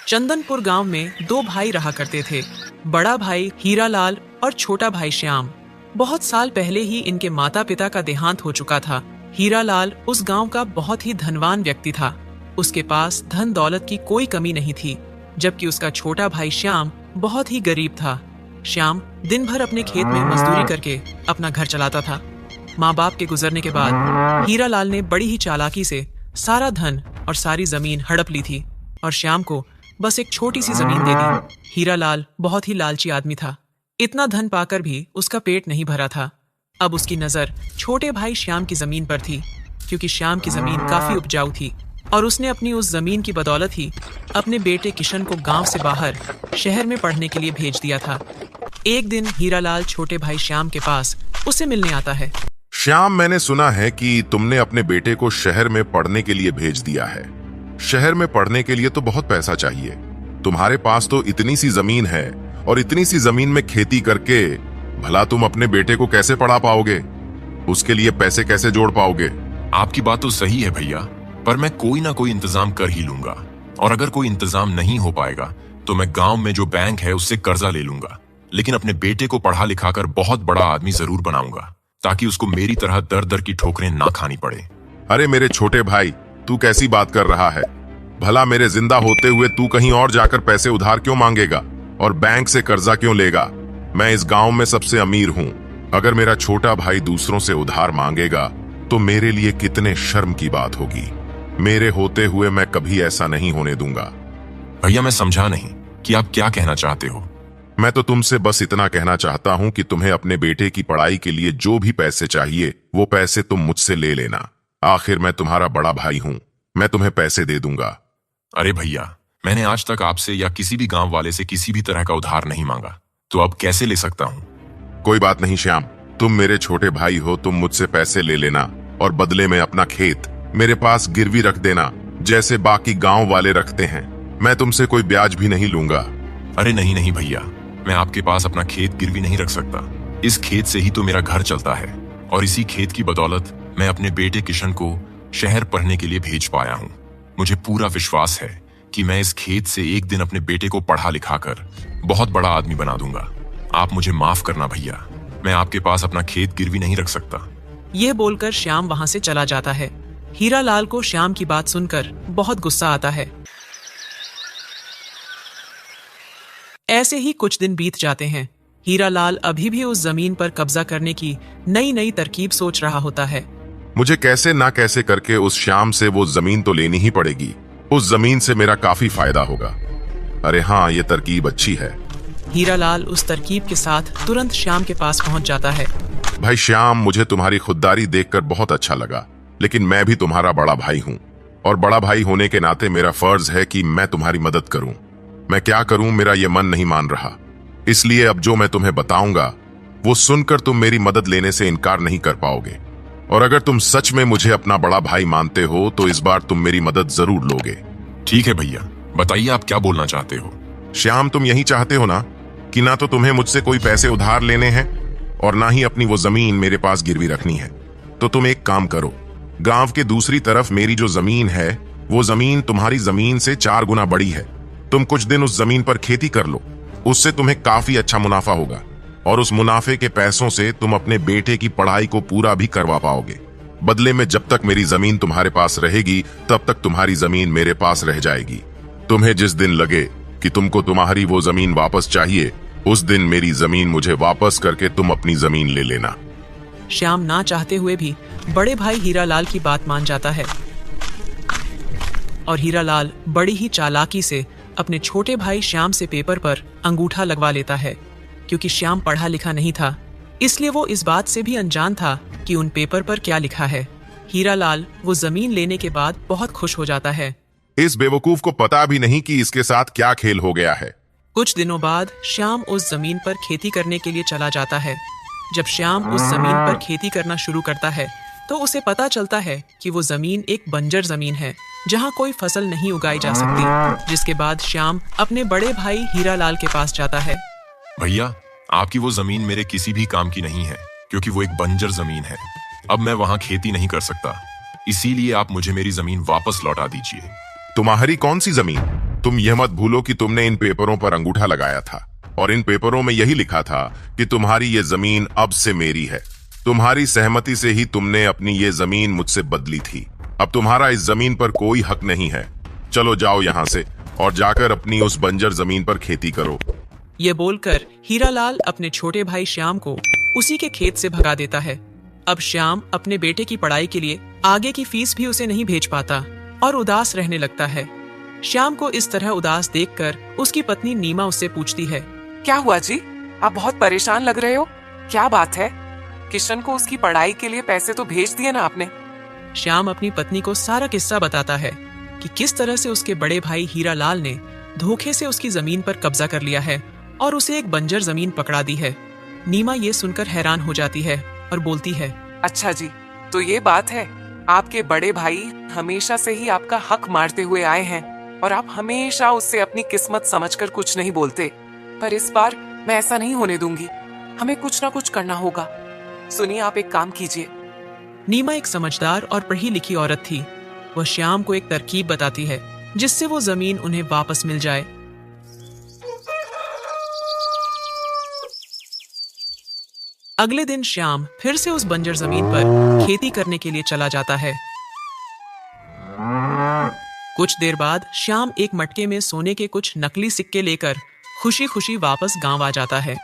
चंदनपुर गांव में दो भाई रहा करते थे। बड़ा भाई हीरालाल और छोटा भाई श्याम। बहुत साल पहले ही इनके माता पिता का देहांत हो चुका था। हीरालाल उस गांव का बहुत ही धनवान व्यक्ति था। उसके पास धन दौलत की कोई कमी नहीं थी, जबकि उसका छोटा भाई श्याम बहुत ही गरीब था। श्याम दिन भर अपने खेत में मजदूरी करके अपना घर चलाता था। माँ बाप के गुजरने के बाद हीरालाल ने बड़ी ही चालाकी से सारा धन और सारी जमीन हड़प ली थी और श्याम को बस एक छोटी सी जमीन दे दी। हीरालाल बहुत ही लालची आदमी था। इतना धन पाकर भी उसका पेट नहीं भरा था। अब उसकी नजर छोटे भाई श्याम की जमीन पर थी, क्योंकि श्याम की जमीन काफी उपजाऊ थी और उसने अपनी उस जमीन की बदौलत ही अपने बेटे किशन को गांव से बाहर शहर में पढ़ने के लिए भेज दिया था। एक दिन हीरालाल छोटे भाई श्याम के पास उसे मिलने आता है। श्याम, मैंने सुना है कि तुमने अपने बेटे को शहर में पढ़ने के लिए भेज दिया है। शहर में पढ़ने के लिए तो बहुत पैसा चाहिए। तुम्हारे पास तो इतनी सी जमीन है और इतनी सी जमीन में खेती करके भला तुम अपने बेटे को कैसे पढ़ा पाओगे? उसके लिए पैसे कैसे जोड़ पाओगे? आपकी बात तो सही है भैया, पर मैं कोई ना कोई इंतजाम कर ही लूंगा। और अगर कोई इंतजाम नहीं हो पाएगा तो मैं गांव में जो बैंक है उससे कर्जा ले लूंगा, लेकिन अपने बेटे को पढ़ा लिखाकर बहुत बड़ा आदमी जरूर बनाऊंगा, ताकि उसको मेरी तरह दर दर की ठोकरें ना खानी पड़े। अरे मेरे छोटे भाई, तू कैसी बात कर रहा है? भला मेरे जिंदा होते हुए तू कहीं और जाकर पैसे उधार क्यों मांगेगा और बैंक से कर्जा क्यों लेगा? मैं इस गांव में सबसे अमीर हूँ। अगर मेरा छोटा भाई दूसरों से उधार मांगेगा तो मेरे लिए कितने शर्म की बात होगी। मेरे होते हुए मैं कभी ऐसा नहीं होने दूंगा। भैया, मैं समझा नहीं कि आप क्या कहना चाहते हो। मैं तो तुमसे बस इतना कहना चाहता हूँ कि तुम्हें अपने बेटे की पढ़ाई के लिए जो भी पैसे चाहिए वो पैसे तुम मुझसे ले लेना। आखिर मैं तुम्हारा बड़ा भाई हूँ, मैं तुम्हें पैसे दे दूंगा। अरे भैया, मैंने आज तक आपसे या किसी भी गांव वाले से किसी भी तरह का उधार नहीं मांगा, तो अब कैसे ले सकता हूँ? कोई बात नहीं श्याम, तुम मेरे छोटे भाई हो, तुम मुझसे पैसे ले लेना और बदले में अपना खेत मेरे पास गिरवी रख देना, जैसे बाकी गांव वाले रखते हैं। मैं तुमसे कोई ब्याज भी नहीं लूंगा। अरे नहीं नहीं भैया, मैं आपके पास अपना खेत गिरवी नहीं रख सकता। इस खेत से ही तो मेरा घर चलता है और इसी खेत की बदौलत मैं अपने बेटे किशन को शहर पढ़ने के लिए भेज पाया हूँ। मुझे पूरा विश्वास है कि मैं इस खेत से एक दिन अपने बेटे को पढ़ा लिखाकर बहुत बड़ा आदमी बना दूंगा। आप मुझे माफ करना भैया, मैं आपके पास अपना खेत गिरवी नहीं रख सकता। यह बोलकर श्याम वहां से चला जाता है। हीरालाल को श्याम की बात सुनकर बहुत गुस्सा आता है। ऐसे ही कुछ दिन बीत जाते हैं। हीरालाल अभी भी उस जमीन पर कब्जा करने की नई नई तरकीब सोच रहा होता है। मुझे कैसे ना कैसे करके उस श्याम से वो जमीन तो लेनी ही पड़ेगी। उस जमीन से मेरा काफी फायदा होगा। अरे हाँ, ये तरकीब अच्छी है। हीरालाल उस तरकीब के साथ तुरंत श्याम के पास पहुंच जाता है। भाई श्याम, मुझे तुम्हारी खुददारी देखकर बहुत अच्छा लगा, लेकिन मैं भी तुम्हारा बड़ा भाई हूँ और बड़ा भाई होने के नाते मेरा फर्ज है कि मैं तुम्हारी मदद करूँ। मैं क्या करूँ, मेरा ये मन नहीं मान रहा। इसलिए अब जो मैं तुम्हें बताऊंगा वो सुनकर तुम मेरी मदद लेने से इनकार नहीं कर पाओगे। और अगर तुम सच में मुझे अपना बड़ा भाई मानते हो तो इस बार तुम मेरी मदद जरूर लोगे। ठीक है भैया, बताइए आप क्या बोलना चाहते हो। श्याम, तुम यही चाहते हो ना कि ना तो तुम्हें मुझसे कोई पैसे उधार लेने हैं और ना ही अपनी वो जमीन मेरे पास गिरवी रखनी है। तो तुम एक काम करो, गांव के दूसरी तरफ मेरी जो जमीन है वो जमीन तुम्हारी जमीन से 4 गुना बड़ी है। तुम कुछ दिन उस जमीन पर खेती कर लो, उससे तुम्हें काफी अच्छा मुनाफा होगा और उस मुनाफे के पैसों से तुम अपने बेटे की पढ़ाई को पूरा भी करवा पाओगे। बदले में जब तक मेरी जमीन तुम्हारे पास रहेगी तब तक तुम्हारी जमीन मेरे पास रह जाएगी। तुम्हें जिस दिन लगे कि तुमको तुम्हारी वो जमीन वापस चाहिए, उस दिन मेरी जमीन मुझे वापस करके तुम अपनी जमीन ले लेना। श्याम ना चाहते हुए भी बड़े भाई हीरालाल की बात मान जाता है और हीरालाल बड़ी ही चालाकी से अपने छोटे भाई श्याम से पेपर पर अंगूठा लगवा लेता है। क्योंकि श्याम पढ़ा लिखा नहीं था, इसलिए वो इस बात से भी अनजान था कि उन पेपर पर क्या लिखा है। हीरालाल वो जमीन लेने के बाद बहुत खुश हो जाता है। इस बेवकूफ को पता भी नहीं कि इसके साथ क्या खेल हो गया है। कुछ दिनों बाद श्याम उस जमीन पर खेती करने के लिए चला जाता है। जब श्याम उस जमीन पर खेती करना शुरू करता है तो उसे पता चलता है कि वो जमीन एक बंजर जमीन है जहाँ कोई फसल नहीं उगाई जा सकती। जिसके बाद श्याम अपने बड़े भाई हीरालाल के पास जाता है। भैया, आपकी वो जमीन मेरे किसी भी काम की नहीं है, क्योंकि वो एक बंजर जमीन है। अब मैं वहाँ खेती नहीं कर सकता, इसीलिए आप मुझे मेरी जमीन वापस लौटा दीजिए। तुम्हारी कौन सी जमीन? तुम यह मत भूलो कि तुमने इन पेपरों पर अंगूठा लगाया था और इन पेपरों में यही लिखा था कि तुम्हारी ये जमीन अब से मेरी है। तुम्हारी सहमति से ही तुमने अपनी ये जमीन मुझसे बदली थी। अब तुम्हारा इस जमीन पर कोई हक नहीं है। चलो जाओ यहाँ से और जाकर अपनी उस बंजर जमीन पर खेती करो। ये बोलकर हीरालाल अपने छोटे भाई श्याम को उसी के खेत से भगा देता है। अब श्याम अपने बेटे की पढ़ाई के लिए आगे की फीस भी उसे नहीं भेज पाता और उदास रहने लगता है। श्याम को इस तरह उदास देखकर उसकी पत्नी नीमा उससे पूछती है, क्या हुआ जी? आप बहुत परेशान लग रहे हो। क्या बात है? किशन को उसकी पढ़ाई के लिए पैसे तो भेज दिए ना आपने? श्याम अपनी पत्नी को सारा किस्सा बताता है कि किस तरह से उसके बड़े भाई हीरालाल ने धोखे से उसकी जमीन पर कब्जा कर लिया है और उसे एक बंजर जमीन पकड़ा दी है। नीमा ये सुनकर हैरान हो जाती है और बोलती है, अच्छा जी, तो ये बात है। आपके बड़े भाई हमेशा से ही आपका हक मारते हुए आए हैं और आप हमेशा उससे अपनी किस्मत समझकर कुछ नहीं बोलते। पर इस बार मैं ऐसा नहीं होने दूंगी। हमें कुछ ना कुछ करना होगा। सुनिए, आप एक काम कीजिए। नीमा एक समझदार और पढ़ी लिखी औरत थी। वह श्याम को एक तरकीब बताती है जिससे वो जमीन उन्हें वापस मिल जाए। अगले दिन श्याम फिर से उस बंजर जमीन पर खेती करने के लिए चला जाता है। कुछ देर बाद श्याम एक मटके में सोने के कुछ नकली सिक्के लेकर खुशी खुशी वापस गांव आ जाता है।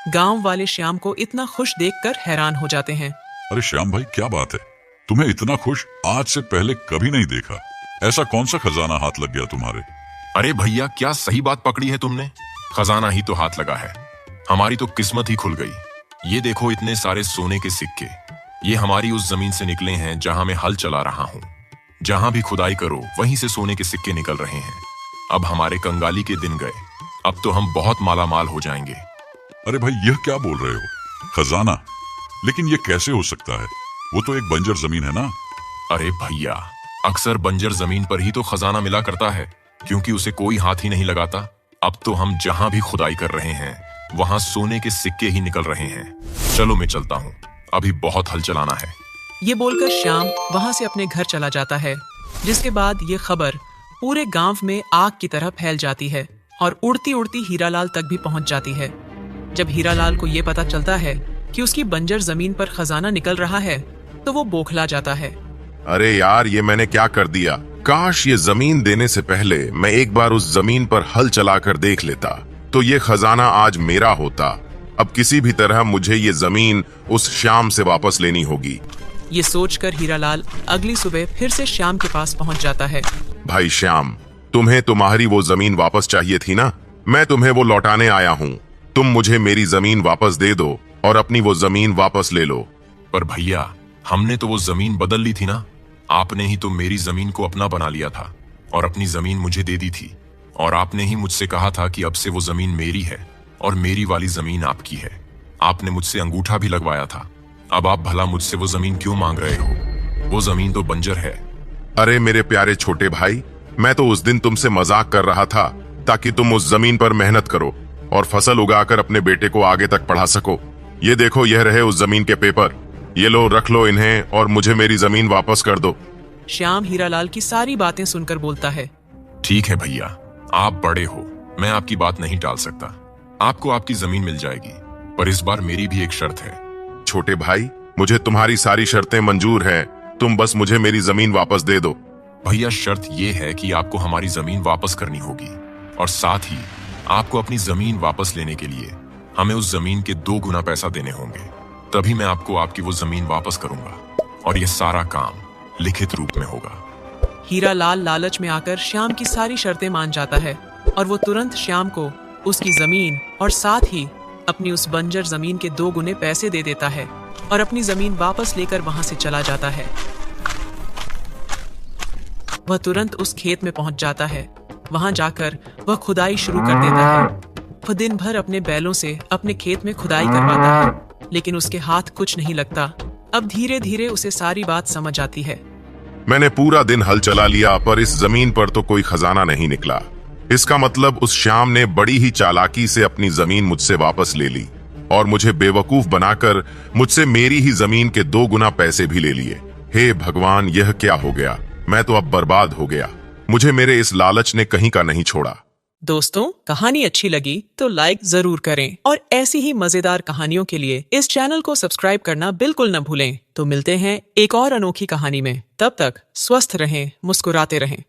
गांव वाले श्याम को इतना खुश देखकर हैरान हो जाते हैं। अरे श्याम भाई, क्या बात है? तुम्हें इतना खुश आज से पहले कभी नहीं देखा। ऐसा कौन सा खजाना हाथ लग गया तुम्हारे? अरे भैया, क्या सही बात पकड़ी है तुमने। खजाना ही तो हाथ लगा है। हमारी तो किस्मत ही खुल गई। ये देखो, इतने सारे सोने के सिक्के। ये हमारी उस जमीन से निकले हैं जहां मैं हल चला रहा हूँ। जहां भी खुदाई करो वहीं से सोने के सिक्के निकल रहे हैं। अब हमारे कंगाली के दिन गए। अब तो हम बहुत मालामाल हो जाएंगे। अरे भाई, यह क्या बोल रहे हो? खजाना? लेकिन यह कैसे हो सकता है? वो तो एक बंजर जमीन है ना। अरे भैया, अक्सर बंजर जमीन पर ही तो खजाना मिला करता है, क्योंकि उसे कोई हाथ ही नहीं लगाता। अब तो हम जहां भी खुदाई कर रहे हैं वहां सोने के सिक्के ही निकल रहे हैं। चलो मैं चलता हूँ, अभी बहुत हल चलाना है। ये बोलकर श्याम वहां से अपने घर चला जाता है, जिसके बाद ये खबर पूरे गांव में आग की तरह फैल जाती है और उड़ती उड़ती हीरालाल तक भी पहुंच जाती है। जब हीरालाल को ये पता चलता है कि उसकी बंजर जमीन पर खजाना निकल रहा है तो वो बौखला जाता है। अरे यार, ये मैंने क्या कर दिया। काश ये जमीन देने से पहले मैं एक बार उस जमीन पर हल चलाकर देख लेता, तो ये खजाना आज मेरा होता। अब किसी भी तरह मुझे ये जमीन उस श्याम से वापस लेनी होगी। ये सोचकर हीरालाल अगली सुबह फिर से श्याम के पास पहुंच जाता है। भाई श्याम, तुम्हें तुम्हारी वो जमीन वापस चाहिए थी ना? मैं तुम्हें वो लौटाने आया हूँ। तुम मुझे मेरी जमीन वापस दे दो और अपनी वो जमीन वापस ले लो। पर भैया, हमने तो वो जमीन बदल ली थी ना। आपने ही तो मेरी जमीन को अपना बना लिया था और अपनी जमीन मुझे दे दी थी। और आपने ही मुझसे कहा था कि अब से वो जमीन मेरी है और मेरी वाली जमीन आपकी है। आपने मुझसे अंगूठा भी लगवाया था। अब आप भला मुझसे वो जमीन क्यों मांग रहे हो? वो जमीन तो बंजर है। अरे मेरे प्यारे छोटे भाई, मैं तो उस दिन तुमसे मजाक कर रहा था ताकि तुम उस जमीन पर मेहनत करो और फसल उगाकर अपने बेटे को आगे तक पढ़ा सको। ये देखो, यह रहे उस जमीन के पेपर। ये लो, रख लो इन्हें और मुझे मेरी जमीन वापस कर दो। श्याम हीरालाल की सारी बातें सुनकर बोलता है, ठीक है भैया, आप बड़े हो, मैं आपकी बात नहीं टाल सकता। आपको आपकी जमीन मिल जाएगी, पर इस बार मेरी भी एक शर्त है। छोटे भाई, मुझे तुम्हारी सारी शर्तें मंजूर हैं। तुम बस मुझे मेरी जमीन वापस दे दो। भैया, शर्त यह है कि आपको हमारी जमीन वापस करनी होगी और साथ ही आपको अपनी जमीन वापस लेने के लिए हमें उस जमीन के 2 गुना पैसा देने होंगे। तभी मैं आपको आपकी वो जमीन वापस करूंगा और ये सारा काम लिखित रूप में होगा। हीरालाल लालच में आकर श्याम की सारी शर्तें मान जाता है और वो तुरंत श्याम को उसकी जमीन और साथ ही अपनी उस बंजर जमीन के 2 गुने पैसे दे देता है और अपनी जमीन वापस लेकर वहां से चला जाता है। वह तुरंत उस खेत में पहुंच जाता है। वहां जाकर वह खुदाई शुरू कर देता है। वह दिन भर अपने बैलों से अपने खेत में खुदाई करवाता है, लेकिन उसके हाथ कुछ नहीं लगता। अब धीरे धीरे उसे सारी बात समझ आती है। मैंने पूरा दिन हल चला लिया, पर इस जमीन पर तो कोई खजाना नहीं निकला। इसका मतलब उस श्याम ने बड़ी ही चालाकी से अपनी जमीन मुझसे वापस ले ली और मुझे बेवकूफ बनाकर मुझसे मेरी ही जमीन के 2 गुना पैसे भी ले लिए। हे भगवान, यह क्या हो गया? मैं तो अब बर्बाद हो गया। मुझे मेरे इस लालच ने कहीं का नहीं छोड़ा। दोस्तों, कहानी अच्छी लगी तो लाइक जरूर करें और ऐसी ही मजेदार कहानियों के लिए इस चैनल को सब्सक्राइब करना बिल्कुल न भूलें। तो मिलते हैं एक और अनोखी कहानी में। तब तक स्वस्थ रहें, मुस्कुराते रहें।